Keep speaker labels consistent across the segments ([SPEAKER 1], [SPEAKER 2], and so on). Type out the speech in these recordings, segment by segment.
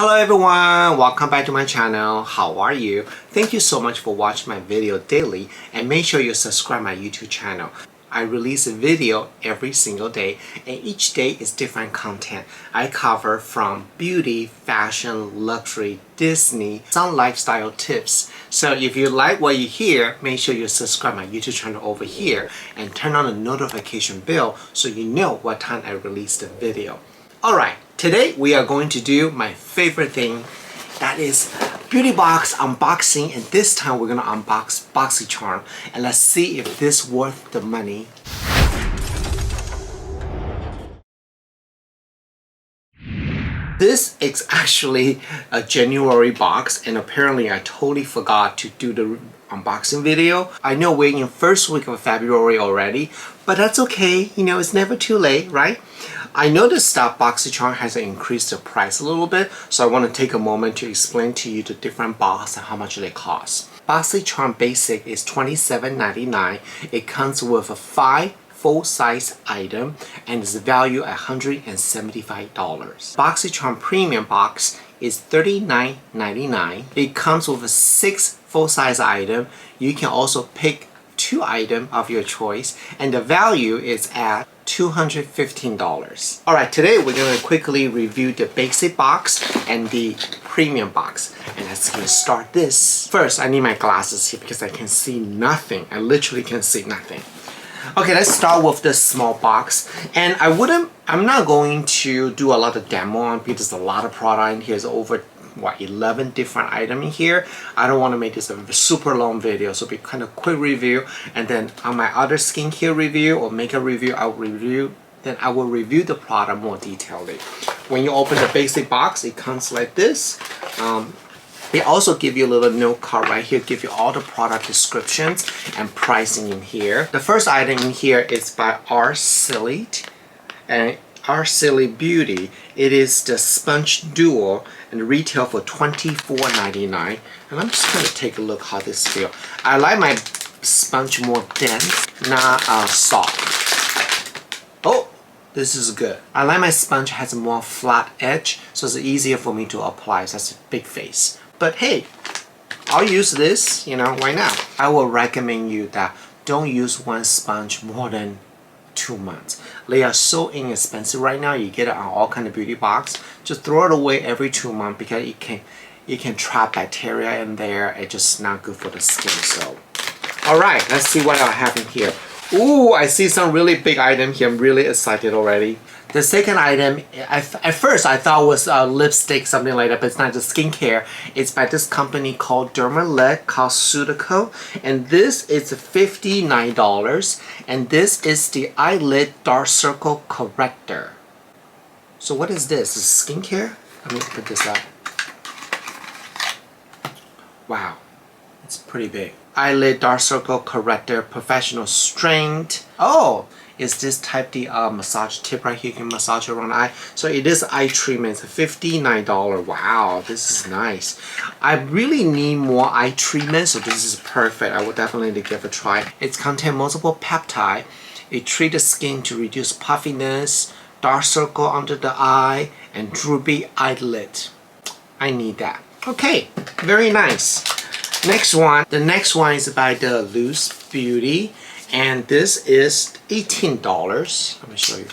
[SPEAKER 1] Hello everyone, welcome back to my channel. How are you? Thank you so much for watching my video daily and make sure you subscribe my YouTube channel. I release a video every single day and each day is different content. I cover from beauty, fashion, luxury, Disney, some lifestyle tips. So if you like what you hear, make sure you subscribe my YouTube channel over here and turn on the notification bell so you know what time I release the video. Alright, today we are going to do my favorite thing, that is beauty box unboxing, and this time we're going to unbox BoxyCharm and let's see if this worth the money. This is actually a January box and apparently I totally forgot to do the unboxing video. I know we're in first week of February already, but that's okay, you know, it's never too late, right? I noticed that BoxyCharm has increased the price a little bit, so I want to take a moment to explain to you the different boxes and how much they cost. BoxyCharm Basic is $27.99. It comes with a 5 full-size item and is valued at $175. BoxyCharm Premium Box is $39.99. It comes with a 6 full-size item. You can also pick 2 items of your choice and the value is at $215. Alright, today we're going to quickly review the basic box and the premium box. And let's start this. First, I need my glasses here because I can see nothing. I literally can see nothing. Okay, let's start with this small box. And I'm not going to do a lot of demo on because there's a lot of product in here. There's over 11 different items in here. I don't want to make this a super long video, so it'll be kind of quick review, and then on my other skincare review or makeup review I will review the product more detailedly. When you open the basic box, it comes like this. They also give you a little note card right here, give you all the product descriptions and pricing in here. The first item in here is by Our Silly and Our Silly Beauty. It is the Sponge Duo and retail for $24.99. And I'm just going to take a look how this feels. I like my sponge more dense, not soft. Oh, this is good. I like my sponge has a more flat edge, so it's easier for me to apply. So that's a big face. But hey, I'll use this, you know, why not? I will recommend you that don't use one sponge more than 2 months. They are so inexpensive right now. You get it on all kind of beauty box. Just throw it away every 2 months because it can trap bacteria in there. It's just not good for the skin. So, all right, let's see what I have in here. Ooh, I see some really big item here. I'm really excited already. The second item, at first I thought was lipstick, something like that, but it's not just skincare. It's by this company called Dermalect Cosmeceutical, and this is $59. And this is the eyelid dark circle corrector. So what is this? Is it skincare? Let me put this up. Wow, it's pretty big. Eyelid dark circle corrector, professional strength. Oh, is this type the massage tip right here? You can massage around the eye. So it is eye treatment. It's $59. Wow, this is nice. I really need more eye treatment, so this is perfect. I will definitely give it a try. It contains multiple peptides. It treats the skin to reduce puffiness, dark circle under the eye, and droopy eyelid. I need that. Okay, very nice. Next one. The next one is by the Loose Beauty. And this is $18. Let me show you.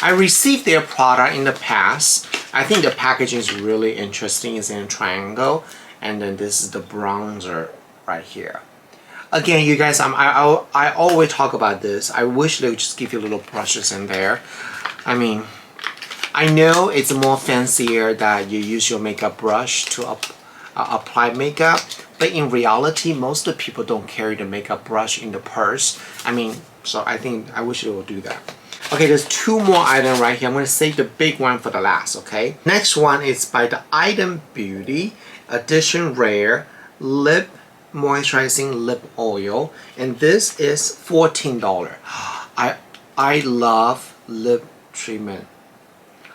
[SPEAKER 1] I received their product in the past. I think the packaging is really interesting. It's in a triangle. And then this is the bronzer right here. Again, you guys, I always talk about this. I wish they would just give you little brushes in there. I mean, I know it's more fancier that you use your makeup brush to apply makeup, but in reality most of the people don't carry the makeup brush in the purse. I mean, so I wish they would do that. Okay, there's 2 more items right here. I'm going to save the big one for the last, okay? Next one is by the Item Beauty Edition Rare Lip Moisturizing Lip Oil, and this is $14. I love lip treatment.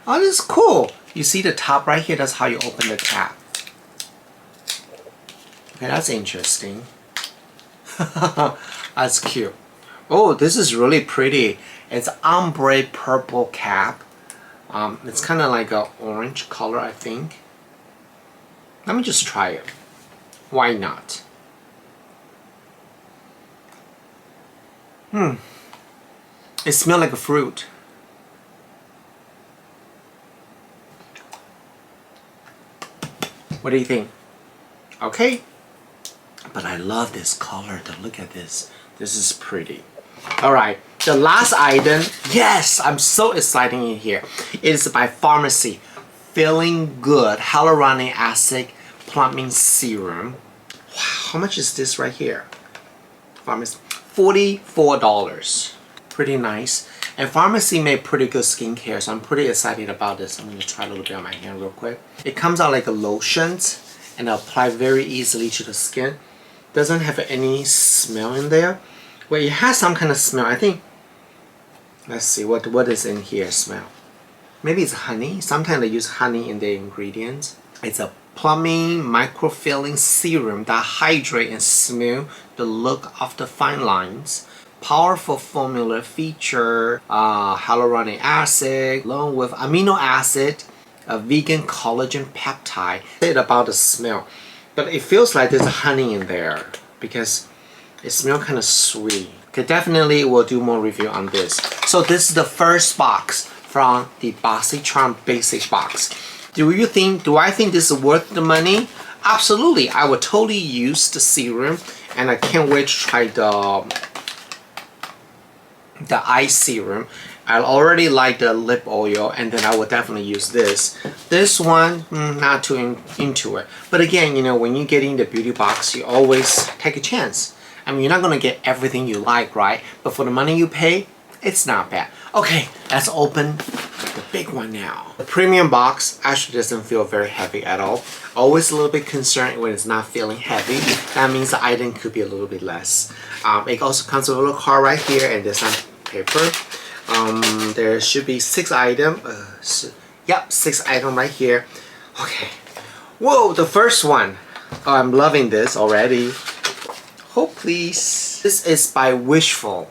[SPEAKER 1] Oh, this is cool. You see the top right here? That's how you open the cap. Okay, that's interesting. That's cute. Oh, this is really pretty. It's ombre purple cap. It's kind of like an orange color, I think. Let me just try it. Why not? It smells like a fruit. What do you think? Okay. But I love this color. Look at this. This is pretty. Alright, the last item. Yes, I'm so excited in here. It is by Pharmacy. Feeling Good Hyaluronic Acid Plumping Serum. Wow, how much is this right here? Pharmacy. $44. Pretty nice. And Pharmacy made pretty good skincare, so I'm pretty excited about this. I'm going to try a little bit on my hand real quick. It comes out like a lotion and apply very easily to the skin. Doesn't have any smell in there. Well, it has some kind of smell. I think, let's see, what is in here smell? Maybe it's honey. Sometimes they use honey in the ingredients. It's a plumbing microfilling serum that hydrate and smooth the look of the fine lines. Powerful formula feature hyaluronic acid along with amino acid, a vegan collagen peptide. Say about the smell, but it feels like there's honey in there because it smells kind of sweet. Okay, definitely we'll do more review on this. So this is the first box from the BoxyCharm basic box. Do I think this is worth the money? Absolutely. I would totally use the serum, and I can't wait to try the eye serum. I already like the lip oil, and then I would definitely use this. This one, not too into it. But again, you know, when you get in the beauty box, you always take a chance. I mean, you're not gonna get everything you like, right? But for the money you pay, it's not bad. Okay, let's open the big one now. The premium box actually doesn't feel very heavy at all. Always a little bit concerned when it's not feeling heavy. That means the item could be a little bit less. It also comes with a little card right here, and there's some paper. There should be 6 items. Yep, 6 items right here. Okay. Whoa, the first one. Oh, I'm loving this already. Hold please. This is by Wishful.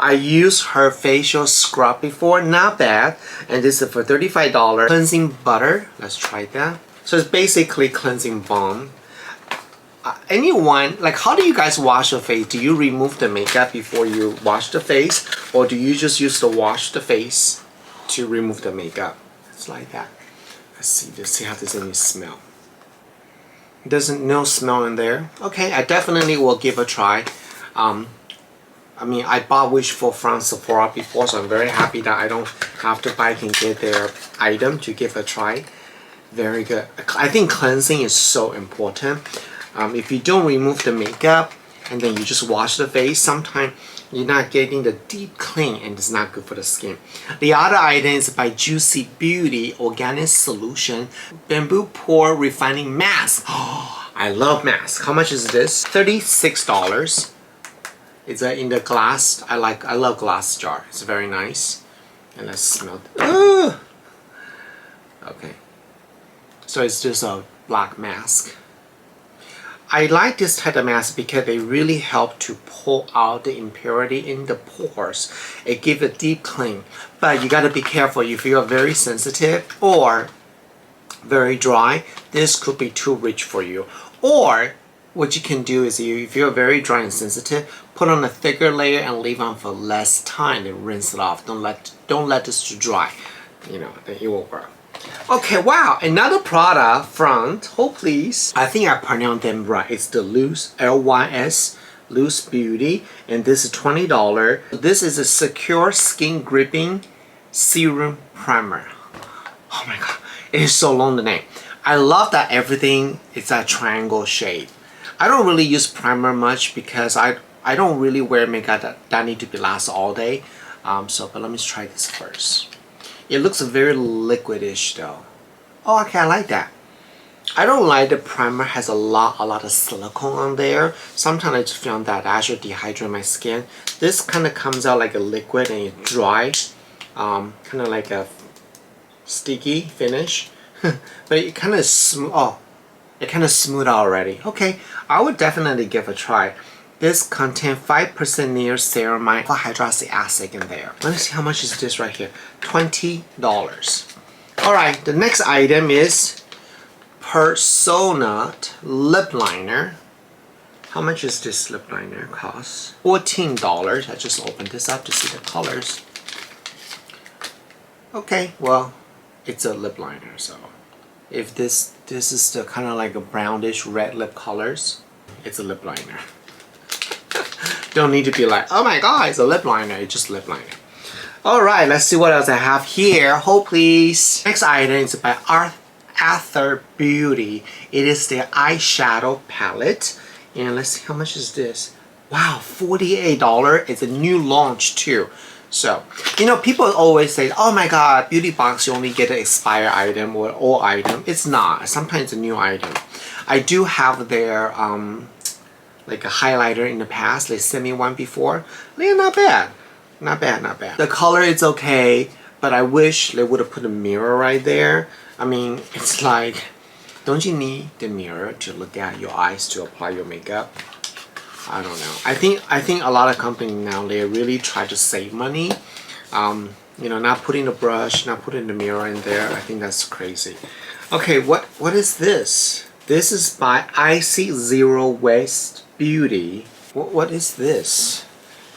[SPEAKER 1] I used her facial scrub before, not bad. And this is for $35. Cleansing butter. Let's try that. So it's basically cleansing balm. Anyone, like, how do you guys wash your face? Do you remove the makeup before you wash the face? Or do you just use the wash the face to remove the makeup? It's like that. Let's see how there's any smell. No smell in there. Okay, I definitely will give a try. I mean, I bought Wishful from Sephora before, so I'm very happy that I don't have to buy and get their item to give a try. Very good. I think cleansing is so important. If you don't remove the makeup and then you just wash the face, sometimes you're not getting the deep clean and it's not good for the skin. The other item is by Juicy Beauty Organic Solution Bamboo Pore Refining Mask. Oh, I love masks. How much is this? $36. It's in the glass. I love glass jar. It's very nice. And let's smell it. Okay. So it's just a black mask. I like this type of mask because they really help to pull out the impurity in the pores. It gives a deep clean. But you gotta be careful if you are very sensitive or very dry. This could be too rich for you. Or what you can do is if you're very dry and sensitive, put on a thicker layer and leave on for less time and rinse it off. Don't let this to dry. You know, then it will work. Okay, wow, another product from, hold please. I think I pronounced them right. It's the Loose, L-Y-S, Loose Beauty, and this is $20. This is a Secure Skin Gripping Serum Primer. Oh my god, it is so long, the name. I love that everything is a triangle shape. I don't really use primer much because I don't really wear makeup that need to be last all day. But let me try this first. It looks very liquidish though. Oh, okay, I like that. I don't like the primer has a lot of silicone on there. Sometimes I just found that I actually dehydrate my skin. This kind of comes out like a liquid and it's dry. Kind of like a sticky finish. But it kind of smooth out already. Okay, I would definitely give a try. This contains 5% niacinamide hydroxy acid in there. Let me see how much is this right here. $20. Alright, the next item is Persona lip liner. How much is this lip liner cost? $14. I just opened this up to see the colors. Okay, well, it's a lip liner, so if this is the kind of like a brownish red lip colors, it's a lip liner. Don't need to be like, oh my god, it's a lip liner. It's just lip liner. Alright, let's see what else I have here. Hold please. Next item is by Arthur Beauty. It is their eyeshadow palette. And let's see, how much is this? Wow, $48. It's a new launch too. So, you know, people always say, oh my god, Beauty Box, you only get an expired item or old item. It's not. Sometimes it's a new item. I do have their like a highlighter in the past. They sent me one before. They're not bad. Not bad, not bad. The color is okay, but I wish they would have put a mirror right there. I mean, it's like, don't you need the mirror to look at your eyes to apply your makeup? I don't know. I think a lot of companies now, they really try to save money. You know, not putting the brush, not putting the mirror in there. I think that's crazy. Okay, what is this? This is by Icy Zero Waste Beauty. What is this?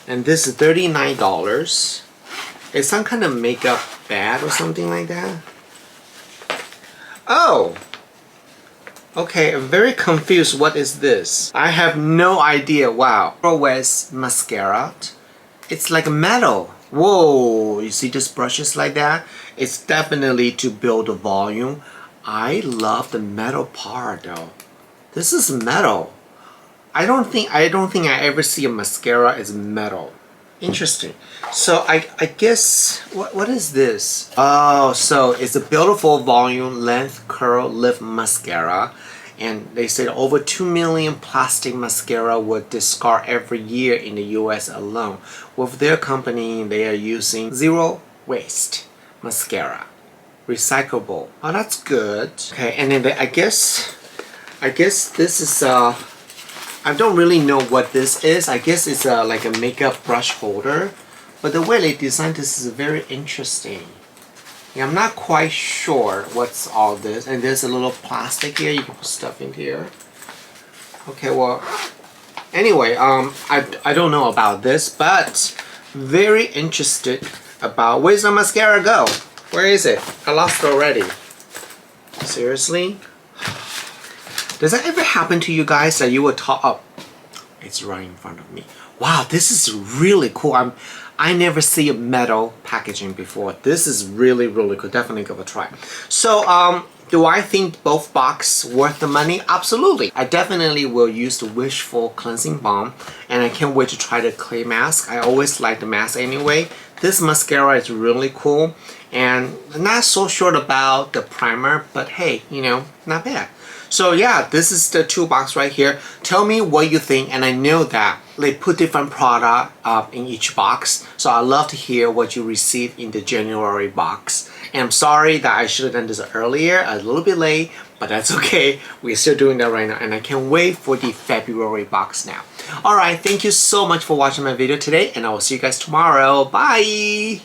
[SPEAKER 1] And this is $39. It's some kind of makeup bag or something like that. Oh! Okay, I'm very confused. What is this? I have no idea. Wow. Zero Waste mascara. It's like metal. Whoa! You see this brushes like that? It's definitely to build the volume. I love the metal part though. This is metal. I don't think I ever see a mascara as metal. Interesting. So I guess what is this? Oh, so it's a beautiful volume length curl lift mascara, and they said over 2 million plastic mascara were discarded every year in the US alone. With their company, they are using zero waste mascara, recyclable. Oh, that's good. Okay, and then I guess this is I don't really know what this is. I guess it's like a makeup brush holder. But the way they designed this is very interesting. Yeah, I'm not quite sure what's all this. And there's a little plastic here. You can put stuff in here. Okay, well, anyway, I don't know about this, but very interested about where's the mascara go? Where is it? I lost it already. Seriously? Does that ever happen to you guys that you were taught up? It's right in front of me. Wow, this is really cool. I never see a metal packaging before. This is really, really cool. Definitely give it a try. So, do I think both box worth the money? Absolutely. I definitely will use the Wishful Cleansing Balm, and I can't wait to try the clay mask. I always like the mask anyway. This mascara is really cool, and I'm not so sure about the primer, but hey, you know, not bad. So yeah, this is the toolbox right here. Tell me what you think, and I know that they put different product in each box. So I'd love to hear what you received in the January box. And I'm sorry that I should have done this earlier, a little bit late, but that's okay. We're still doing that right now, and I can't wait for the February box now. Alright, thank you so much for watching my video today, and I will see you guys tomorrow. Bye!